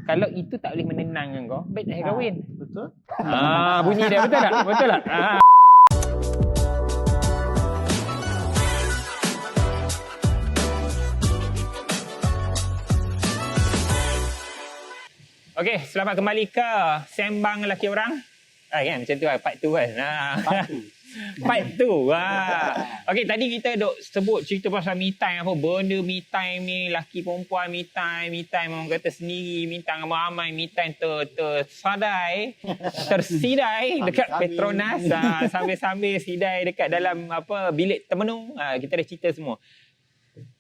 kalau itu tak boleh menenangkan kau, baik tak payah kahwin. Betul. Bunyi dia betul tak? Betul tak? Okey, selamat kembali ke Sembang Lelaki Orang. Kan macam tu lah, part 2 kan. Part 2. Okey, tadi kita duk sebut cerita pasal me time, apa benda me time ni, laki perempuan me time orang kata sendiri, me time ramai-ramai, me time tersidai dekat Petronas, sambil-sambil sidai dekat dalam apa bilik termenung. Kita dah cerita semua.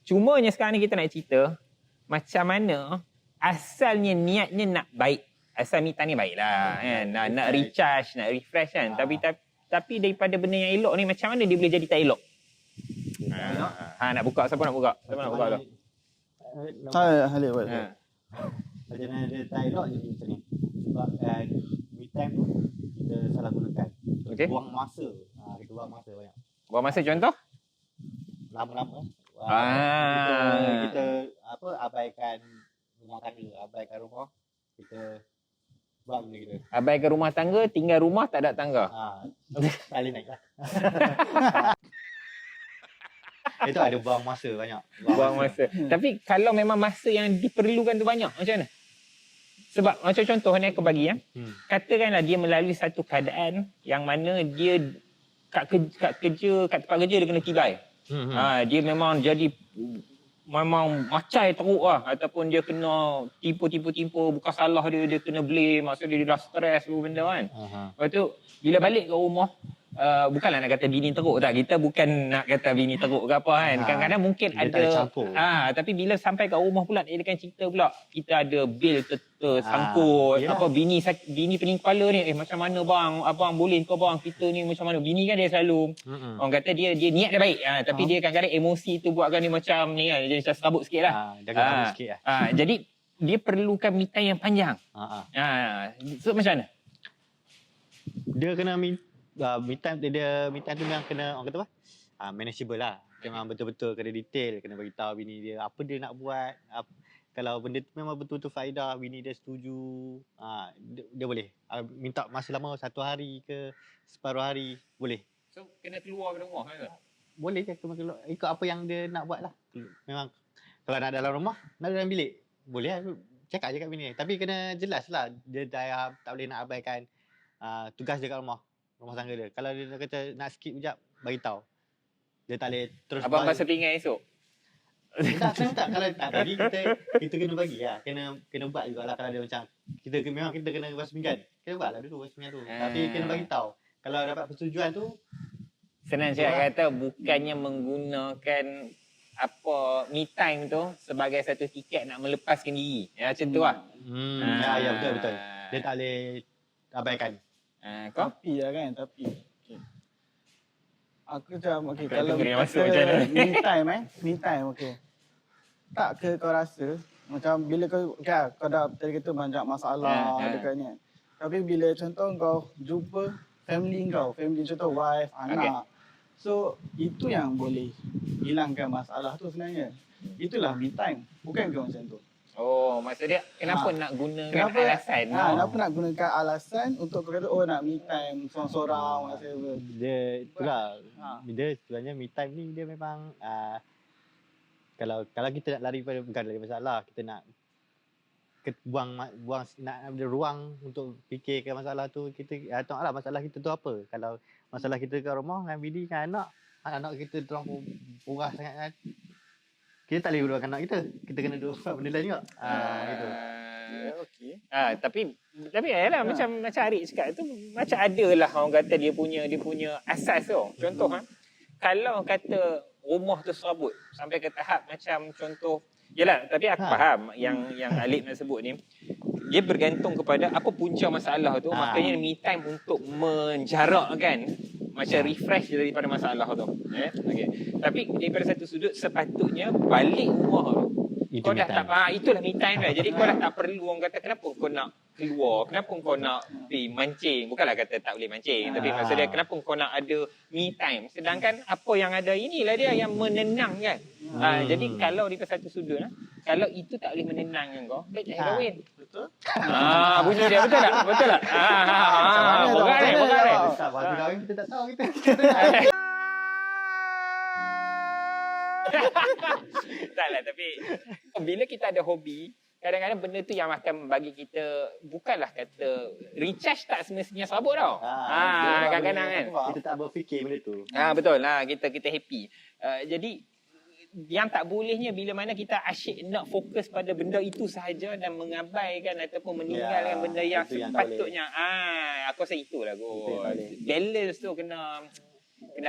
Cumanya sekarang ni kita nak cerita macam mana asalnya niatnya nak baik. Asal me time ni baiklah kan. Nak recharge, nak refresh kan. Tapi daripada benda yang elok ni macam mana dia boleh jadi tak elok? Nak buka, siapa nak buka? Siapa nak buka tu? Halil buat. Macam mana dia tak elok jadi macam ni. Sebab me time tu kita salah gunakan. Okey. Buang masa. Kita buang masa banyak. Buang masa contoh? Lama-lama. Kita abaikan rumah tangga, abaikan rumah. Kita buang benda kita. Abaikan rumah tangga, tinggal rumah tak ada tangga. Tak boleh naik lah. Itu ada buang masa banyak. Buang masa. Tapi kalau memang masa yang diperlukan tu banyak, macam mana? Sebab macam contoh ni aku bagi ya. Katakanlah dia melalui satu keadaan yang mana dia kat tempat kerja dia kena tibai. Dia memang jadi memang macai teruk lah, ataupun dia kena tipu bukan salah dia kena blame, maksudnya dia dah stres benda kan. Lepas tu bila balik ke rumah, bukanlah nak kata bini teruk tak, kita bukan nak kata bini teruk ke apa kan. Kadang-kadang mungkin dia ada tapi bila sampai kat rumah pula dia akan cerita pula kita ada bil tersangkut, apa bini pening kepala ni, macam mana bang, abang boleh ke bang, kita ni macam mana. Bini kan dia selalu orang kata dia niat dia baik, tapi dia kadang-kadang emosi tu buatkan dia macam ni kan, jadi macam serabut sikit lah. Jadi dia perlukan me time yang panjang. So macam mana? Dia kena me time tu memang kena orang kata apa? Manageable lah. Memang betul-betul kena detail, kena bagi tahu bini dia apa dia nak buat. Kalau benda tu memang betul-betul faedah, bini dia setuju, dia boleh. Minta masa lama 1 hari ke separuh hari, boleh. So kena keluar dari rumah kan? Boleh je keluar, ikut apa yang dia nak buat lah. Memang kalau nak dalam rumah, nak dalam bilik, boleh lah. Cakap je kat bini. Tapi kena jelas lah, dia dah tak boleh nak abaikan tugas dia kat rumah tangga dia. Kalau dia kata nak skip sekejap, bagi tahu. Dia tak boleh terus. Abang basuh pinggan esok. Tak. Kalau tak tadi kita kena bagi lah. Kena buat jugalah kalau dia macam memang kita kena basuh pinggan. Kena buatlah dulu basuh pinggan tu. Tapi kena bagi tahu. Kalau dapat persetujuan tu, senang saya kata bukannya menggunakan apa me time tu sebagai satu tiket nak melepaskan diri. Macam tu lah. Ya betul. Dia tak boleh abaikan. Tapi lah kan, tapi aku macam kalau me time okey. Tak ke kau rasa macam bila kau dah tadi kata banyak masalah dekat ni. Tapi bila contoh kau jumpa family contoh wife, anak. So itu yang boleh hilangkan masalah tu sebenarnya. Itulah me time. Bukan ke macam tu? Oh, maksud dia kenapa nak gunakan alasan? Kenapa nak gunakan alasan untuk kau kata nak me time seorang-seorang whatever. Dia itulah. Dia sebenarnya me time ni dia memang kalau kita nak lari pada bukan lari masalah, kita nak buang nak ada ruang untuk fikirkan masalah tu, kita tengoklah masalah kita tu apa. Kalau masalah kita kat rumah dengan bini dengan anak kita terang purah sangat kan. Kita tak boleh dudukkan anak kita. Kita kena duduk benda lain juga. Gitu. Okey. Tapi yalah macam Arik cakap tu macam adalah orang kata dia punya asas tu. Contoh kalau kata rumah tu serabut sampai ke tahap macam contoh yalah, tapi aku faham yang Alip nak sebut ni. Dia bergantung kepada apa punca masalah tu. Makanya me time untuk menjarakkan macam refresh daripada masalah tu. Okay. Tapi daripada satu sudut sepatutnya balik rumah tu Itu Kau me dah tak time. faham, itulah me time dah. Jadi kau dah tak perlu orang kata kenapa kau nak keluar, kenapa kau nak pergi mancing. Bukanlah kata tak boleh mancing, tapi maksudnya kenapa kau nak ada me time. Sedangkan apa yang ada inilah dia yang menenangkan. Jadi kalau di satu sudut, kalau itu tak boleh menenangkan kau, baik tak payah kahwin. Betul? Bunyi dia betul tak? Betul tak? Berat ni, berat ni. Tak, waktu kahwin kita tak tahu kita. Taklah, tapi bila kita ada hobi, kadang-kadang benda tu yang akan bagi kita bukanlah kata recharge tak semestinya sabuk tau. Kadang-kadang kan. Kita tak berfikir benda tu. Betul lah, kita happy. Jadi yang tak bolehnya bila mana kita asyik nak fokus pada benda itu sahaja dan mengabaikan ataupun meninggalkan benda yang itu yang tak sepatutnya. Aku rasa itulah kot. Balance tu kena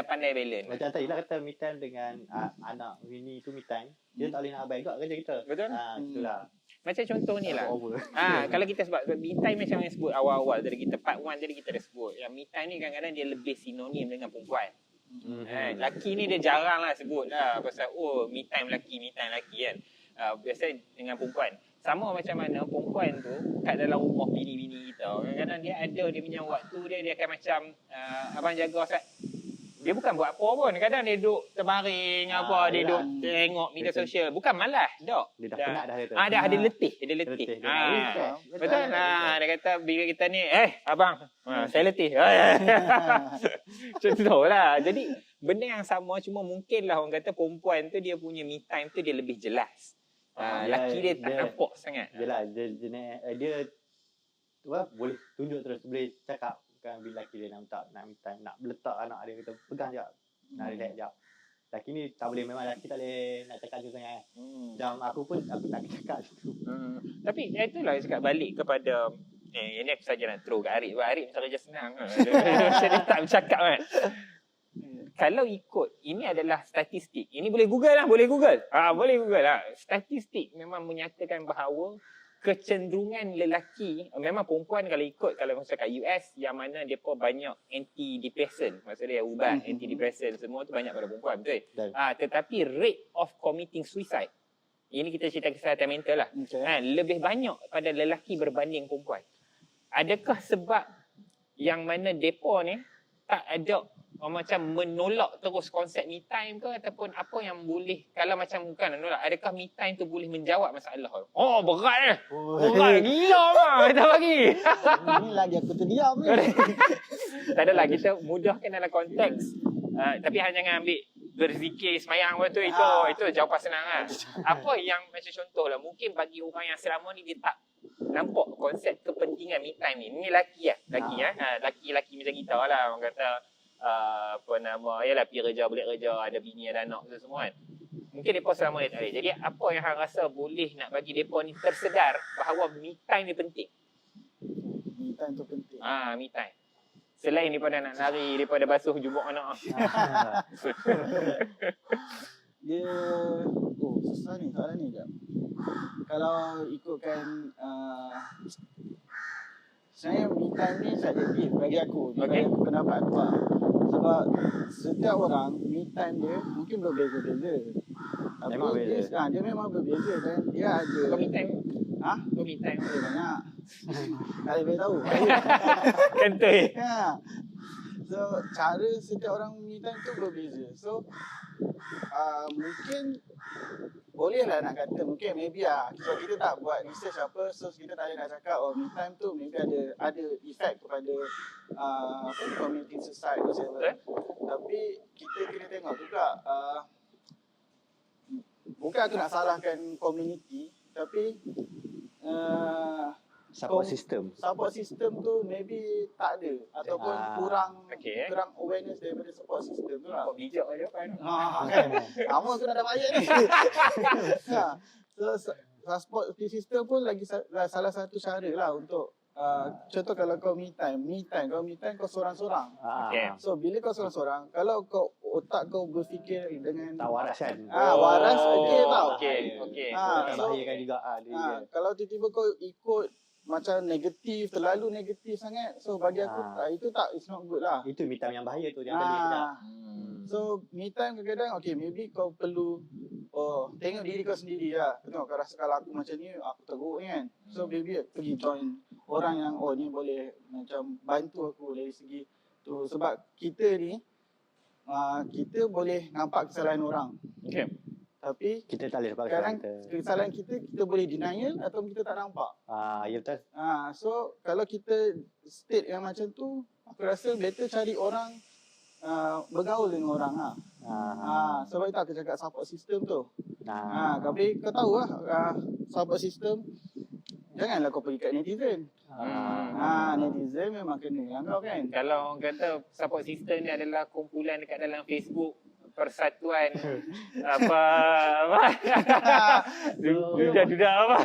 pandai balance. Macam tadi lah kata me time dengan anak bini tu me time. Dia tak boleh nak abaikan kerja kita. Betul? Itulah. Macam contoh ni lah. Over. Kalau kita sebab me time macam yang sebut awal-awal tadi kita part 1 tadi kita dah sebut. Yang me time ni kadang-kadang dia lebih sinonim dengan perempuan. Laki ni dia jarang lah sebut lah pasal me time laki kan. Biasa dengan perempuan. Sama macam mana perempuan tu kat dalam rumah bini-bini kita. Kadang-kadang dia ada dia punya waktu dia akan macam abang jaga Ustaz. Dia bukan buat apa pun. Kadang dia duduk terbaring dia duduk tengok media sosial. Bukan malas, tak. Dia dah penat dah dia tu. Dah ada letih, betul. Dia kata bila kita ni, abang, saya letih. Contohlah. Jadi benda yang sama cuma mungkinlah orang kata perempuan tu dia punya me time tu dia lebih jelas. Laki dia tak nampak sangat. Yelah, dia boleh tunjuk terus, boleh cakap. Bukan bila lelaki dia nak me time, nak letak anak dia kata pegang sekejap, nak relax sekejap. Lelaki ni tak boleh, memang lelaki tak boleh nak cakap tu sangat. Macam aku pun aku tak cakap tu. Tapi itulah cakap balik kepada ini aku saja nak throw kat Arif. Arif macam kerja senang. Macam dia tak bercakap kan. Kalau ikut, ini adalah statistik. Ini boleh Google lah, boleh Google. Boleh Google lah. Statistik memang menyatakan bahawa kecenderungan lelaki, memang perempuan kalau macam kat US yang mana depa banyak antidepressant, maksudnya ubat antidepressant semua tu banyak pada perempuan, betul? Tetapi rate of committing suicide, ini kita cerita kesihatan mental lah, lebih banyak pada lelaki berbanding perempuan. Adakah sebab yang mana depa ni tak ada macam menolak terus konsep me time ke, ataupun apa yang boleh, kalau macam bukan menolak, adakah me time tu boleh menjawab masalah? Berat berat gila lah kita bagi. Ini lagi aku terdiam ni. Tak adalah, kita mudahkan dalam konteks tapi hanya jangan ambil berzikir semayang tu, itu jawapan senang lah. Apa yang macam contoh lah, mungkin bagi orang yang selama ni dia tak nampak konsep kepentingan me time ni. Ni laki laki macam kita lah, orang kata yalah pergi kerja, balik kerja, ada bini, ada anak tu semua kan. Mungkin mereka selama ni tak boleh. Jadi apa yang hang rasa boleh nak bagi mereka ni tersedar bahawa me time ni penting? Me time tu penting. Me time. Selain daripada nak lari, daripada basuh jubuk anak. Dia susah ni soalan ni jap. Kalau ikutkan sebenarnya me time ni subjektif bagi aku. Bagi aku pendapat aku lah. Sebab setiap orang me time dia mungkin berbeza-beza. Tapi Memang beza. dia memang berbeza dan dia ada. Kau me time? Kau me time? Ada banyak. Tak boleh tahu. Kentut. So cara setiap orang me time tu berbeza. So mungkin bolehlah nak kata, mungkin maybe so kita tak buat research apa, so kita tak boleh nak cakap me time tu maybe ada efek kepada community suicide whatever. Tapi kita kena tengok juga, bukan aku nak salahkan community, tapi Support system tu maybe tak ada ataupun kurang awareness daripada support system tu lah. Kau bijak aja kan. Kan. Lama aku dah dapat ayat ni. So support system pun lagi salah satu cara lah untuk contoh kalau kau me time kau seorang-seorang. So bila kau seorang-seorang, kalau kau otak kau berfikir dengan tak waras kan. Waras okey tau. Okey. Tak bahayakan juga kalau tiba-tiba kau ikut macam terlalu negatif sangat, so bagi aku itu it's not good lah. Itu me time yang bahaya tu, yang tadi cakap. So me time kadang-kadang maybe kau perlu oh tengok diri kau sendiri lah. Tengok kau rasa kalau aku macam ni, aku teruk ni kan. So bila pergi join orang yang oh ni boleh macam bantu aku dari segi tu. Sebab kita ni kita boleh nampak kesalahan orang. Okay. Tapi Kita tak boleh sebab kadang kita. kesalahan kita boleh denial atau kita tak nampak. Ya betul. So kalau kita state yang macam tu, aku rasa better cari orang bergaul dengan orang lah. Sebab itu aku cakap support system tu. Tapi kau tahu lah support system, janganlah kau pergi kat netizen. Netizen memang kena dengan kau kan. Kalau orang kata support system ni adalah kumpulan dekat dalam Facebook persatuan apa duda-duda apa.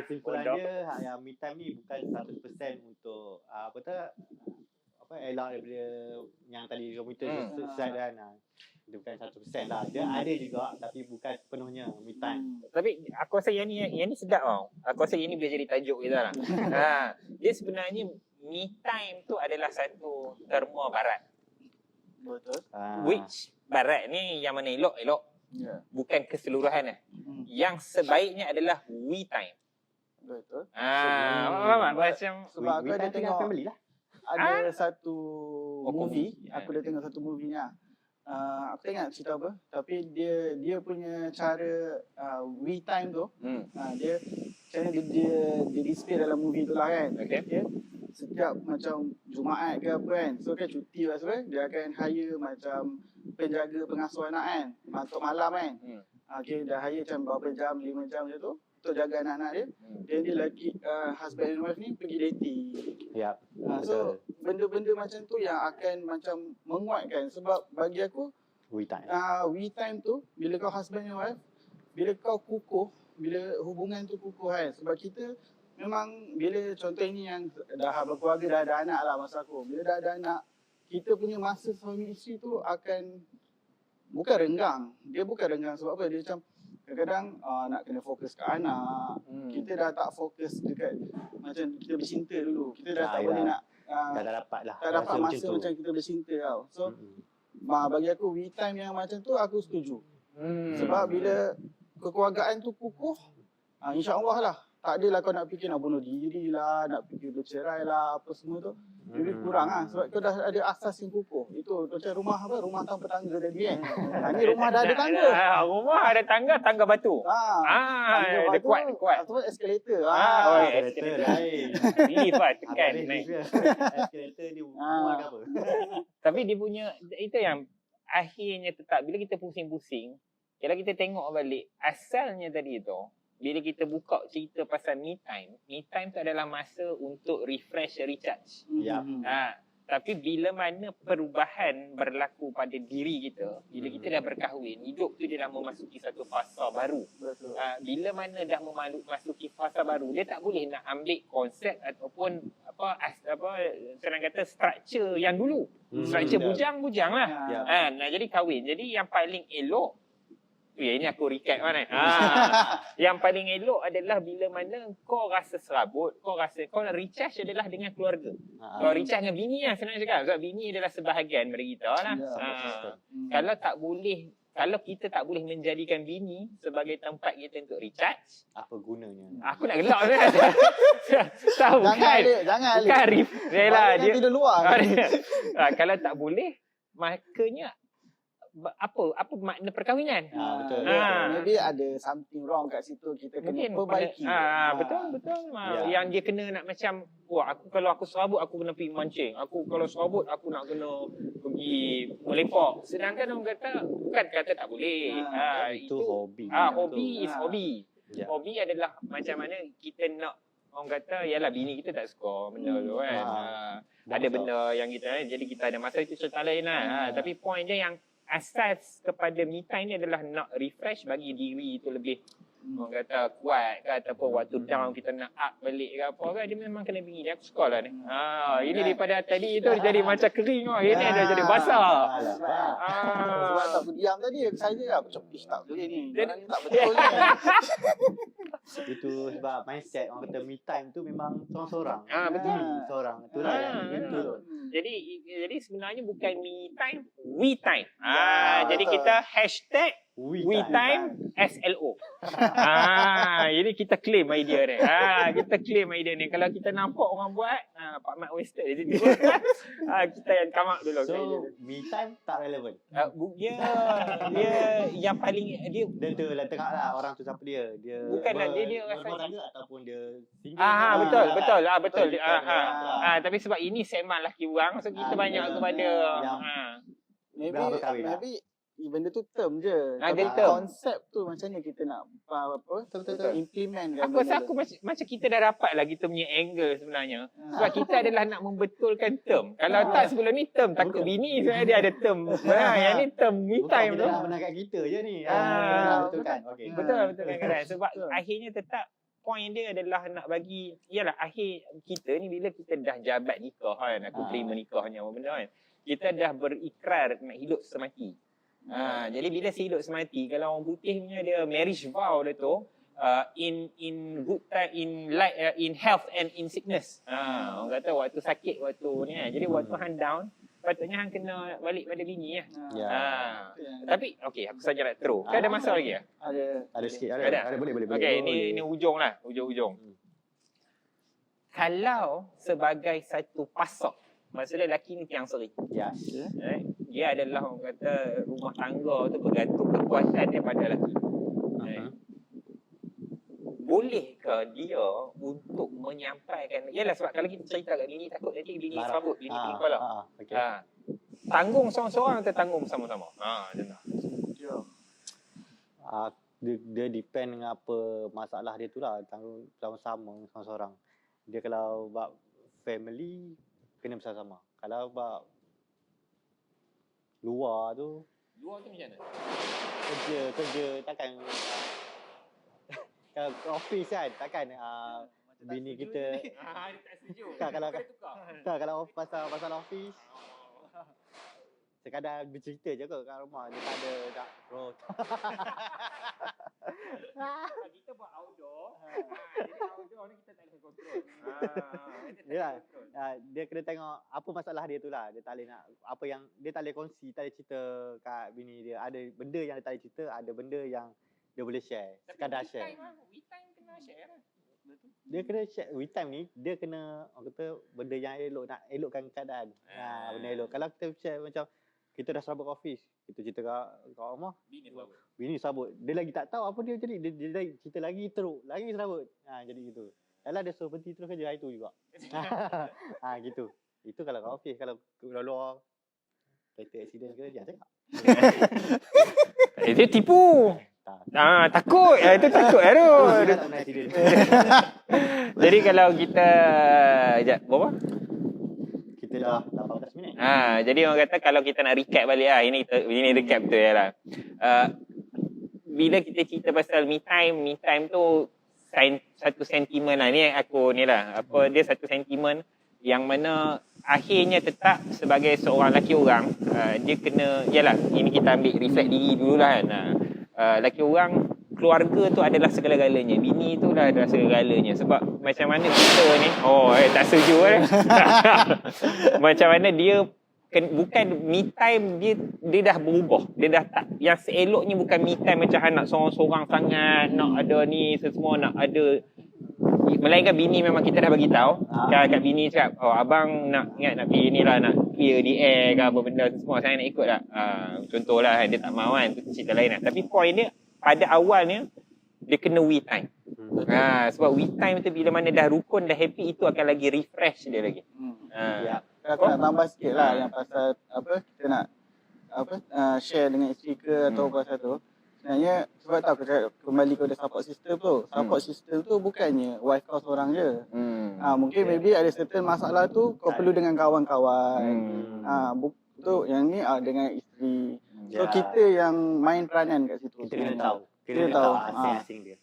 Kesimpulan dia yang me time ni bukan 100% untuk elak daripada yang tadi komputer selesai kan. Dia bukan 100% lah. Dia ada juga tapi bukan sepenuhnya me time. Tapi aku rasa yang ni sedap tau. Aku rasa yang ni boleh jadi tajuk kita lah. Dia sebenarnya me time tu adalah satu terma barat. Betul. Which barat ni yang mana elok-elok. Ya. Bukan keseluruhan lah. Yang sebaiknya adalah we time. Betul. Faham tak? Macam Sebab aku ada tengok family lah. ada satu movie, movie. aku dah tengok satu movie ni lah. Aku tak ingat cerita apa, tapi dia punya cara we time tu, dia macam mana dia display dalam movie tu lah kan. Okay. Dia setiap macam Jumaat ke apa kan, so kan cuti lah semua, dia akan hire macam penjaga pengasuh anak kan, untuk malam kan. Okay, dah hire macam berapa jam, 5 jam macam tu untuk jaga anak-anak dia. Dan dia lagi husband and wife ni pergi dating. Ya. So benda-benda macam tu yang akan macam menguatkan. Sebab bagi aku We time. we time tu bila kau husband and wife, bila kau kukuh, bila hubungan tu kukuh kan. Sebab kita memang bila contoh ini yang dah berkeluarga, dah ada anak lah masa aku. Bila dah ada anak, kita punya masa suami isteri tu akan bukan renggang. Dia bukan renggang sebab apa? Dia macam kadang-kadang nak kena fokus ke anak. Kita dah tak fokus dekat macam kita bercinta dulu. Kita dah tak boleh nak Dah dapat lah. tak dapat masa macam kita bercinta tau. So bagi aku we time yang macam tu aku setuju. Sebab bila kekeluargaan tu kukuh, insya-Allah lah. Tak adalah kau nak fikir nak bunuh diri lah, nak fikir bercerai lah, apa semua tu. Lebih kurang lah. Sebab kau dah ada asas yang kukuh. Itu macam rumah apa? Rumah tanpa tangga tadi kan. Ni rumah dah ada tangga. Rumah ada tangga batu. Tangga Dia batu, kuat. Atau escalator. Escalator lain. Lift lah tekan naik. Escalator ni rumah ke apa? Tapi dia punya itu yang akhirnya tetap bila kita pusing-pusing, kalau kita tengok balik asalnya tadi tu, bila kita buka cerita pasal me time tu adalah masa untuk refresh, recharge. Ya. Tapi bila mana perubahan berlaku pada diri kita, bila kita dah berkahwin, hidup tu dia dah memasuki satu fasa baru. Betul. Bila mana dah memasuki fasa baru, dia tak boleh nak ambil konsep ataupun senang kata structure yang dulu. Structure bujang lah. Nah, jadi kahwin. Jadi yang paling elok, ini aku recap mana. Yang paling elok adalah bila mana kau rasa serabut, kau recharge adalah dengan keluarga. Kau recharge dengan bini lah senang cakap. Sebab bini adalah sebahagian daripada kita lah. Kalau kita tak boleh menjadikan bini sebagai tempat kita untuk recharge, Apa gunanya? aku nak gelak kan. Tahu kan? Jangan Bukan dia tidur luar. Kalau tak boleh, makanya apa makna perkahwinan? Betul. Maybe ada something wrong kat situ, kita kena perbaiki. Betul. Yang dia kena nak macam, kalau aku serabut aku kena pergi mancing. Aku kalau serabut aku nak kena pergi melepak. Sedangkan orang kata bukan kata tak boleh. Itu hobi. Hobi is hobi. Ya. Hobi adalah macam mana kita nak, orang kata yalah bini kita tak suka benda tu kan. Ada benda yang kita, jadi kita ada masa itu cerita lain lah. Tapi point dia yang asas kepada me time ni adalah nak refresh bagi diri tu lebih orang kata kuat ke, ataupun waktu down kita nak up balik ke apa ke, dia memang kena pergi. Aku suka lah ni. Ini daripada tadi tu jadi macam kering. Ini dah jadi basah. Sebab tak berdiam tadi, saya lah macam tak boleh ni. Orang ni tak betul ni. Itu sebab mindset orang kata me time tu memang seorang-seorang. Betul. Seorang. Itulah yang betul. Jadi sebenarnya bukan me time, we time. Ya, Jadi betul. kita hashtag We time SLO. Jadi kita claim idea ni. Kita claim idea ni. Kalau kita nampak orang buat, Pak Mat wasted di situ. Kita yang come up dulu. So, me time tak relevan. Dia yang paling dia Dia lah tengok lah orang tu siapa dia. Dia Bukanlah, dia rasa- berumah tangga ataupun dia single. betul. Betul. Tapi sebab ini segmen lelaki orang, so kita banyak dia- kepada Maybe Dah berkahwin lah. benda tu term je. Dia Tapi term. konsep tu macam mana kita nak Betul. implement kan. Aku rasa macam kita dah dapat lah kita punya angle sebenarnya. Sebab kita adalah nak membetulkan term. Kalau tak sebelum ni term takut bini, sebenarnya dia ada term. Yang ni term me Bukan time kita tu. nak menangkap kita je ni. Betul kan? Okey. Betul kadang-kadang. Sebab Betul. akhirnya tetap point dia adalah nak bagi, yalah akhir kita ni bila kita dah jabat nikah kan, aku terima nikahnya apa benda kan. Kita dah berikrar nak hidup semati. Jadi bila hidup semati, kalau orang putih punya dia marriage vow dia tu, in good time, in health and in sickness. Orang kata waktu sakit, waktu ni kan. Jadi waktu hang down, patutnya hang kena balik pada bini lah. Ya. Tapi okey, aku saja nak terus. Kau ada masa lagi ya? Ada Sikit. Ada? Boleh. Okey, ni ujung lah, ujung. Kalau sebagai satu pasok, maksudnya lelaki ni tiang seri. Ya. Dia adalah orang kata rumah tangga tu bergantung kekuatan dia pada lelaki. Bolehkah dia untuk menyampaikan, yalah sebab kalau kita cerita kat bini takut nanti bini serabut, bini pening kepala. Okey. Tanggung seorang-seorang atau tanggung sama-sama? Macam tu. Dia depend dengan apa masalah dia tu lah. Tanggung sama-sama seorang-seorang. Dia kalau bab family kena bersama-sama. Kalau bab luar tu Luar tu macam mana? kerja takkan kalau office kan takkan bini kita Dia tak setuju. kalau pasal office sekadar bercerita je kot kat rumah dia tak ada nak Kita buat outdoor. Jadi outdoor ni kita tak boleh kontrol. Yelah, dia kena tengok apa masalah dia tu lah. Dia tak boleh nak apa yang dia tak boleh kongsi, tak boleh cerita kat bini dia. Ada benda yang dia tak boleh cerita, ada benda yang dia boleh share. Sekadar share. We time kena share lah. Dia kena share we time ni, dia kena orang kata benda yang elok, nak elokkan keadaan. Benda elok. Kalau kita share macam kita dah serabut office, kita cerita kat rumah, bini sabut. Dia lagi tak tahu apa dia jadi. Dia lagi cerita lagi teruk, lagi serabut. Jadi gitu. Kalau dia suruh berhenti terus kerja hari tu juga. Gitu. Itu kalau kat office. Kalau luar kereta accident ke, jangan cakap. Dia tipu. Takut. Itu takut tu. Dia tak pernah accident. Jadi kalau kita berapa? Kita dah 18 minit. Jadi orang kata kalau kita nak recap balik lah, ini recap betul lah. Bila kita cerita pasal me time tu satu sentimen lah. Ni aku ni lah. Dia satu sentimen yang mana akhirnya tetap sebagai seorang lelaki orang, dia kena, yalah, ini kita ambil reflect diri dulu lah kan. Lelaki orang, keluarga tu adalah segala-galanya. Bini tu lah adalah segala-galanya. Sebab macam mana kita ni, tak setuju macam mana dia bukan me time, dia dah berubah. Dia dah tak, yang seeloknya bukan me time macam nak seorang-seorang sangat, nak ada ni semua, nak ada. Melainkan bini memang kita dah bagi tahu. Kat bini cakap, abang nak ingat nak pergi ni lah, nak clear the air ke apa benda semua, saya nak ikut tak? Contohlah dia tak mahu kan, tu cerita lain lah. Tapi point dia pada awalnya dia kena we time. Sebab we time tu bila mana dah rukun, dah happy, itu akan lagi refresh dia lagi. Aku nak tambah sikit lah yang pasal kita nak share dengan isteri ke atau pasal tu. Sebenarnya sebab tak aku cakap kembali kepada support system tu. Support system tu bukannya wife kau seorang je. Mungkin maybe ada certain masalah tu kau perlu dengan kawan-kawan. Tu yang ni dengan isteri. So kita yang main peranan kat situ. Kita kena tahu. Kita tahu asing-asing dia.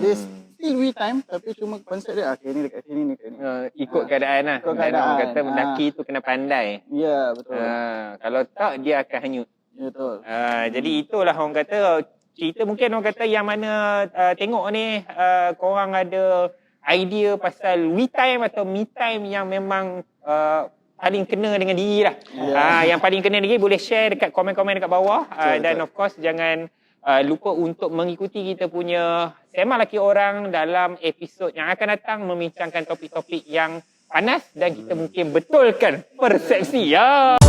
Dia still we time tapi cuma konsep dia ni dekat sini ni dekat ni. Ikut keadaan lah. Ikut Dan keadaan. orang kata lelaki tu kena pandai. Ya, betul. Kalau tak dia akan hanyut. Ya, betul. Jadi itulah orang kata cerita, mungkin orang kata yang mana tengok ni korang ada idea pasal we time atau me time yang memang paling kena dengan diri lah. Yang paling kena diri boleh share dekat komen-komen dekat bawah. Dan of course jangan lupa untuk mengikuti kita punya Sembang Laki Orang dalam episod yang akan datang, membincangkan topik-topik yang panas dan kita mungkin betulkan persepsi. Ya.